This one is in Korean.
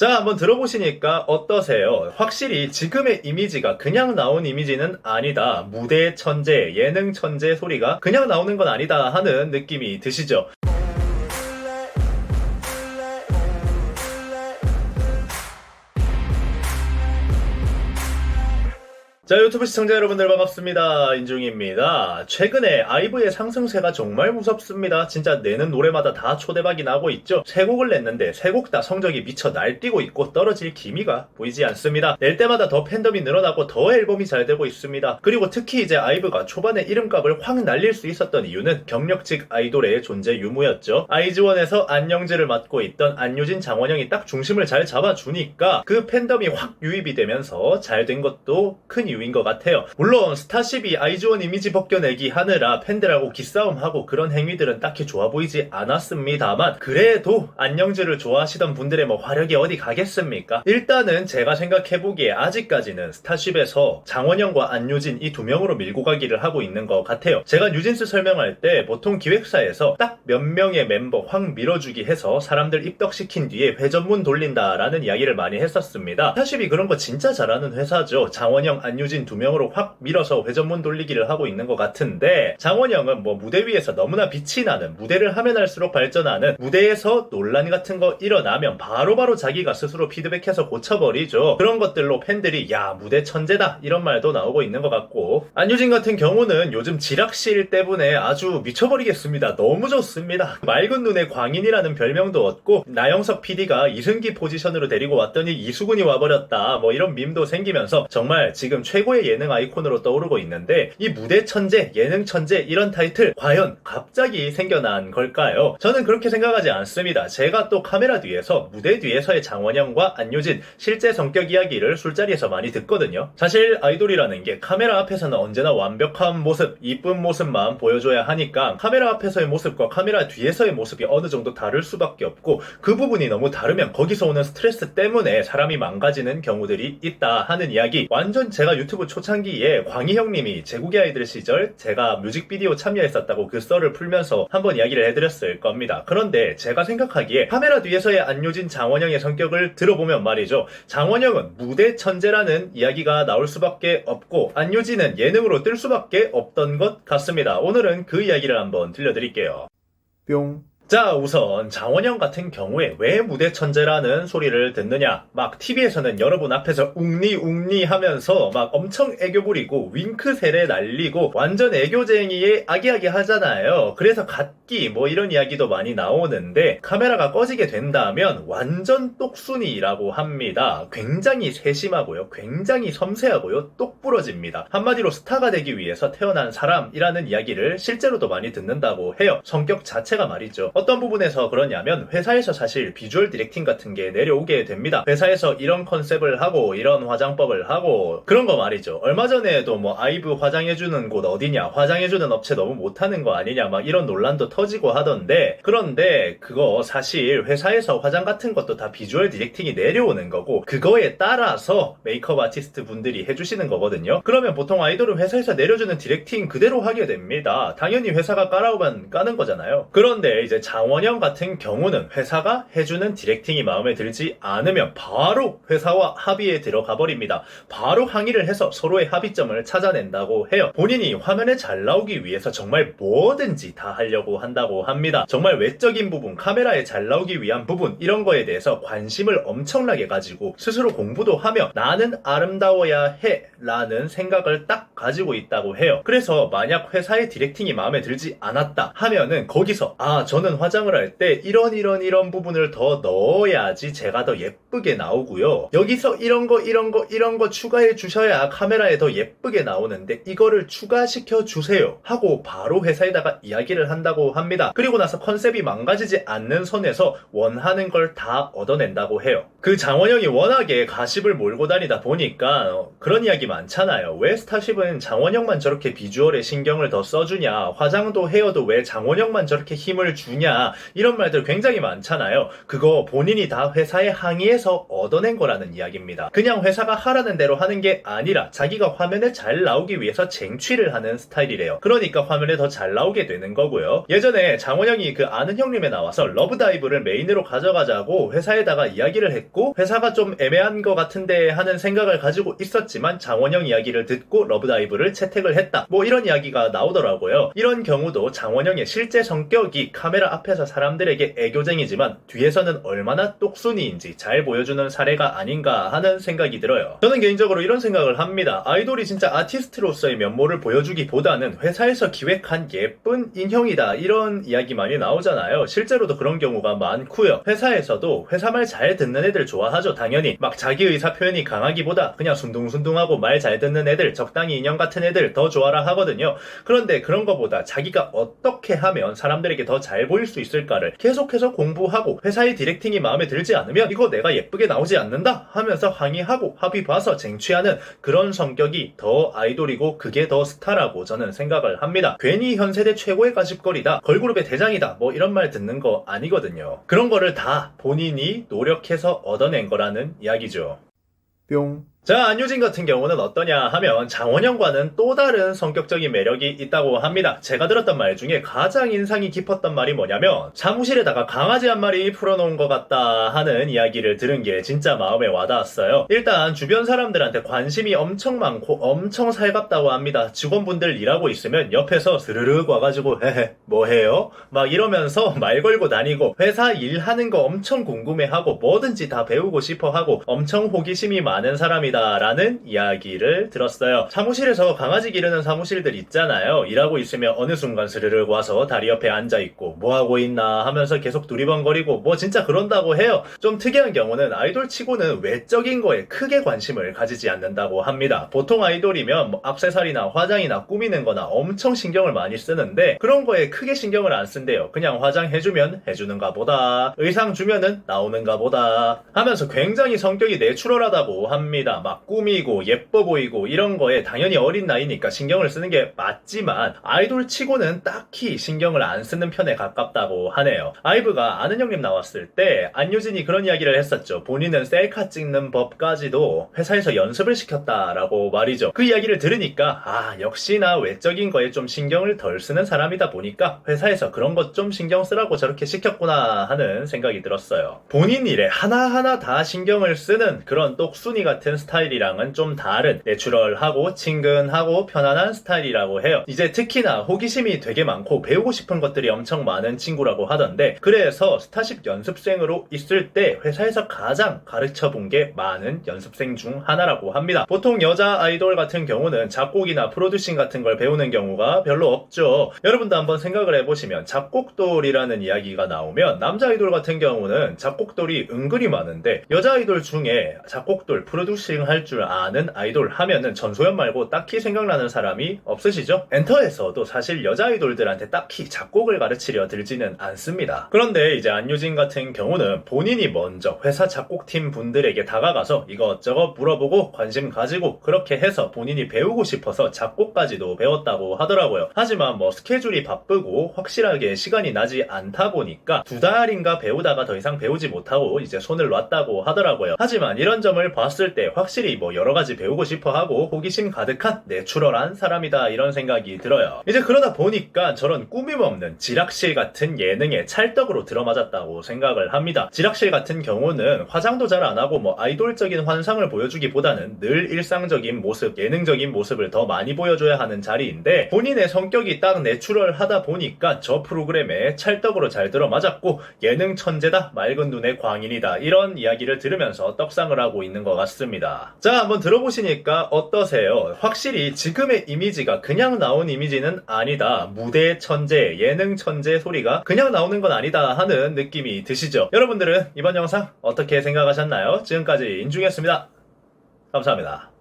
자, 한번 들어보시니까 어떠세요? 확실히 지금의 이미지가 그냥 나온 이미지는 아니다. 무대 천재, 예능 천재 소리가 그냥 나오는 건 아니다 하는 느낌이 드시죠? 자, 유튜브 시청자 여러분들 반갑습니다. 인중입니다. 최근에 아이브의 상승세가 정말 무섭습니다. 진짜 내는 노래마다 다 초대박이 나고 있죠. 세 곡을 냈는데 세 곡 다 성적이 미쳐 날뛰고 있고 떨어질 기미가 보이지 않습니다. 낼 때마다 더 팬덤이 늘어나고 더 앨범이 잘 되고 있습니다. 그리고 특히 이제 아이브가 초반에 이름값을 확 날릴 수 있었던 이유는 경력직 아이돌의 존재 유무였죠. 아이즈원에서 안영지를 맡고 있던 안유진, 장원영이 딱 중심을 잘 잡아주니까 그 팬덤이 확 유입이 되면서 잘 된 것도 큰 이유인 것 같아요. 물론 스타쉽이 아이즈원 이미지 벗겨내기 하느라 팬들하고 기싸움하고 그런 행위들은 딱히 좋아 보이지 않았습니다만, 그래도 안영지를 좋아하시던 분들의 화력이 어디 가겠습니까? 일단은 제가 생각해보기에 아직까지는 스타쉽에서 장원영과 안유진 이 두 명으로 밀고 가기를 하고 있는 것 같아요. 제가 뉴진스 설명할 때 보통 기획사에서 딱 몇 명의 멤버 확 밀어주기 해서 사람들 입덕시킨 뒤에 회전문 돌린다라는 이야기를 많이 했었습니다. 스타쉽이 그런 거 진짜 잘하는 회사죠. 장원영, 안유진 두 명으로 확 밀어서 회전문 돌리기를 하고 있는 것 같은데, 장원영은 무대 위에서 너무나 빛이 나는, 무대를 하면 할수록 발전하는, 무대에서 논란 같은 거 일어나면 바로바로 자기가 스스로 피드백해서 고쳐버리죠. 그런 것들로 팬들이 야, 무대 천재다 이런 말도 나오고 있는 것 같고, 안유진 같은 경우는 요즘 지락실 때문에 아주 미쳐버리겠습니다. 너무 좋습니다. 맑은 눈의 광인이라는 별명도 얻고, 나영석 PD가 이승기 포지션으로 데리고 왔더니 이수근이 와버렸다 이런 밈도 생기면서 정말 지금 최고의 예능 아이콘으로 떠오르고 있는데, 이 무대 천재, 예능 천재 이런 타이틀 과연 갑자기 생겨난 걸까요? 저는 그렇게 생각하지 않습니다. 제가 또 카메라 뒤에서, 무대 뒤에서의 장원영과 안유진 실제 성격 이야기를 술자리에서 많이 듣거든요. 사실 아이돌이라는 게 카메라 앞에서는 언제나 완벽한 모습, 이쁜 모습만 보여줘야 하니까 카메라 앞에서의 모습과 카메라 뒤에서의 모습이 어느 정도 다를 수밖에 없고, 그 부분이 너무 다르면 거기서 오는 스트레스 때문에 사람이 망가지는 경우들이 있다 하는 이야기, 완전 제가 유튜브 초창기에 광희 형님이 제국의 아이들 시절 제가 뮤직비디오 참여했었다고 그 썰을 풀면서 한번 이야기를 해드렸을 겁니다. 그런데 제가 생각하기에 카메라 뒤에서의 안유진, 장원영의 성격을 들어보면 말이죠, 장원영은 무대 천재라는 이야기가 나올 수밖에 없고, 안유진은 예능으로 뜰 수밖에 없던 것 같습니다. 오늘은 그 이야기를 한번 들려드릴게요. 뿅. 자, 우선 장원영 같은 경우에 왜 무대 천재라는 소리를 듣느냐, TV에서는 여러분 앞에서 웅니 하면서 엄청 애교 부리고 윙크 세례 날리고 완전 애교쟁이에 아기아기 하잖아요. 그래서 갓기 이런 이야기도 많이 나오는데, 카메라가 꺼지게 된다면 완전 똑순이라고 합니다. 굉장히 세심하고요, 굉장히 섬세하고요, 똑부러집니다. 한마디로 스타가 되기 위해서 태어난 사람이라는 이야기를 실제로도 많이 듣는다고 해요. 성격 자체가 말이죠. 어떤 부분에서 그러냐면, 회사에서 사실 비주얼 디렉팅 같은 게 내려오게 됩니다. 회사에서 이런 컨셉을 하고 이런 화장법을 하고 그런 거 말이죠. 얼마 전에도 아이브 화장해주는 곳 어디냐, 화장해주는 업체 너무 못하는 거 아니냐 이런 논란도 터지고 하던데, 그런데 그거 사실 회사에서 화장 같은 것도 다 비주얼 디렉팅이 내려오는 거고, 그거에 따라서 메이크업 아티스트 분들이 해주시는 거거든요. 그러면 보통 아이돌은 회사에서 내려주는 디렉팅 그대로 하게 됩니다. 당연히 회사가 까라오면 까는 거잖아요. 그런데 이제 장원영 같은 경우는 회사가 해주는 디렉팅이 마음에 들지 않으면 바로 회사와 합의에 들어가 버립니다. 바로 항의를 해서 서로의 합의점을 찾아낸다고 해요. 본인이 화면에 잘 나오기 위해서 정말 뭐든지 다 하려고 한다고 합니다. 정말 외적인 부분, 카메라에 잘 나오기 위한 부분, 이런 거에 대해서 관심을 엄청나게 가지고 스스로 공부도 하며 나는 아름다워야 해 라는 생각을 딱 가지고 있다고 해요. 그래서 만약 회사의 디렉팅이 마음에 들지 않았다 하면은 거기서 저는 화장을 할 때 이런 부분을 더 넣어야지 제가 더 예쁘게 나오고요, 여기서 이런 거 추가해 주셔야 카메라에 더 예쁘게 나오는데 이거를 추가시켜 주세요 하고 바로 회사에다가 이야기를 한다고 합니다. 그리고 나서 컨셉이 망가지지 않는 선에서 원하는 걸 다 얻어낸다고 해요. 그 장원영이 워낙에 가십을 몰고 다니다 보니까 그런 이야기 많잖아요. 왜 스타쉽은 장원영만 저렇게 비주얼에 신경을 더 써주냐, 화장도 헤어도 왜 장원영만 저렇게 힘을 주냐 아니냐 이런 말들 굉장히 많잖아요. 그거 본인이 다 회사에 항의해서 얻어낸 거라는 이야기입니다. 그냥 회사가 하라는 대로 하는 게 아니라 자기가 화면에 잘 나오기 위해서 쟁취를 하는 스타일이래요. 그러니까 화면에 더 잘 나오게 되는 거고요. 예전에 장원영이 그 아는 형님에 나와서 러브다이브를 메인으로 가져가자고 회사에다가 이야기를 했고 회사가 좀 애매한 것 같은데 하는 생각을 가지고 있었지만 장원영 이야기를 듣고 러브다이브를 채택을 했다. 뭐 이런 이야기가 나오더라고요. 이런 경우도 장원영의 실제 성격이 카메라 앞에서 사람들에게 애교쟁이지만 뒤에서는 얼마나 똑순이인지 잘 보여주는 사례가 아닌가 하는 생각이 들어요. 저는 개인적으로 이런 생각을 합니다. 아이돌이 진짜 아티스트로서의 면모를 보여주기보다는 회사에서 기획한 예쁜 인형이다 이런 이야기 많이 나오잖아요. 실제로도 그런 경우가 많고요. 회사에서도 회사 말 잘 듣는 애들 좋아하죠. 당연히 막 자기 의사 표현이 강하기보다 그냥 순둥순둥하고 말 잘 듣는 애들, 적당히 인형 같은 애들 더 좋아라 하거든요. 그런데 그런 거보다 자기가 어떻게 하면 사람들에게 더 잘 보일 수 있을까를 계속해서 공부하고 회사의 디렉팅이 마음에 들지 않으면 이거 내가 예쁘게 나오지 않는다 하면서 항의하고 합의 봐서 쟁취하는 그런 성격이 더 아이돌이고 그게 더 스타라고 저는 생각을 합니다. 괜히 현 세대 최고의 가십거리다, 걸그룹의 대장이다 뭐 이런 말 듣는 거 아니거든요. 그런 거를 다 본인이 노력해서 얻어낸 거라는 이야기죠. 뿅. 자, 안유진 같은 경우는 어떠냐 하면 장원영과는 또 다른 성격적인 매력이 있다고 합니다. 제가 들었던 말 중에 가장 인상이 깊었던 말이 뭐냐면 사무실에다가 강아지 한 마리 풀어놓은 것 같다 하는 이야기를 들은 게 진짜 마음에 와닿았어요. 일단 주변 사람들한테 관심이 엄청 많고 엄청 살갑다고 합니다. 직원분들 일하고 있으면 옆에서 스르륵 와가지고 헤헤 뭐해요? 막 이러면서 말 걸고 다니고 회사 일하는 거 엄청 궁금해하고 뭐든지 다 배우고 싶어하고 엄청 호기심이 많은 사람이 라는 이야기를 들었어요. 사무실에서 강아지 기르는 사무실들 있잖아요. 일하고 있으면 어느 순간 스르륵 와서 다리 옆에 앉아있고 뭐하고 있나 하면서 계속 두리번거리고 뭐 진짜 그런다고 해요. 좀 특이한 경우는 아이돌 치고는 외적인 거에 크게 관심을 가지지 않는다고 합니다. 보통 아이돌이면 뭐 액세서리나 화장이나 꾸미는 거나 엄청 신경을 많이 쓰는데 그런 거에 크게 신경을 안 쓴대요. 그냥 화장해주면 해주는가 보다, 의상 주면은 나오는가 보다 하면서 굉장히 성격이 내추럴하다고 합니다. 막 꾸미고 예뻐 보이고 이런 거에 당연히 어린 나이니까 신경을 쓰는 게 맞지만 아이돌 치고는 딱히 신경을 안 쓰는 편에 가깝다고 하네요. 아이브가 아는 형님 나왔을 때 안유진이 그런 이야기를 했었죠. 본인은 셀카 찍는 법까지도 회사에서 연습을 시켰다라고 말이죠. 그 이야기를 들으니까 역시나 외적인 거에 좀 신경을 덜 쓰는 사람이다 보니까 회사에서 그런 것 좀 신경 쓰라고 저렇게 시켰구나 하는 생각이 들었어요. 본인 일에 하나하나 다 신경을 쓰는 그런 똑순이 같은 스타일이랑은 좀 다른 내추럴하고 친근하고 편안한 스타일이라고 해요. 이제 특히나 호기심이 되게 많고 배우고 싶은 것들이 엄청 많은 친구라고 하던데 그래서 스타쉽 연습생으로 있을 때 회사에서 가장 가르쳐본 게 많은 연습생 중 하나라고 합니다. 보통 여자 아이돌 같은 경우는 작곡이나 프로듀싱 같은 걸 배우는 경우가 별로 없죠. 여러분도 한번 생각을 해보시면 작곡돌이라는 이야기가 나오면 남자 아이돌 같은 경우는 작곡돌이 은근히 많은데 여자 아이돌 중에 작곡돌, 프로듀싱 할 줄 아는 아이돌 하면은 전소연 말고 딱히 생각나는 사람이 없으시죠? 엔터에서도 사실 여자 아이돌들한테 딱히 작곡을 가르치려 들지는 않습니다. 그런데 이제 안유진 같은 경우는 본인이 먼저 회사 작곡팀 분들에게 다가가서 이것저것 물어보고 관심 가지고 그렇게 해서 본인이 배우고 싶어서 작곡까지도 배웠다고 하더라고요. 하지만 뭐 스케줄이 바쁘고 확실하게 시간이 나지 않다 보니까 2달인가 배우다가 더 이상 배우지 못하고 이제 손을 놨다고 하더라고요. 하지만 이런 점을 봤을 때 확실히 뭐 여러가지 배우고 싶어하고 호기심 가득한 내추럴한 사람이다 이런 생각이 들어요. 이제 그러다 보니까 저런 꾸밈없는 지락실 같은 예능에 찰떡으로 들어맞았다고 생각을 합니다. 지락실 같은 경우는 화장도 잘 안하고 뭐 아이돌적인 환상을 보여주기보다는 늘 일상적인 모습, 예능적인 모습을 더 많이 보여줘야 하는 자리인데 본인의 성격이 딱 내추럴하다 보니까 저 프로그램에 찰떡으로 잘 들어맞았고 예능 천재다, 맑은 눈의 광인이다 이런 이야기를 들으면서 떡상을 하고 있는 것 같습니다. 자, 한번 들어보시니까 어떠세요? 확실히 지금의 이미지가 그냥 나온 이미지는 아니다. 무대 천재, 예능 천재 소리가 그냥 나오는 건 아니다 하는 느낌이 드시죠? 여러분들은 이번 영상 어떻게 생각하셨나요? 지금까지 인중이었습니다. 감사합니다.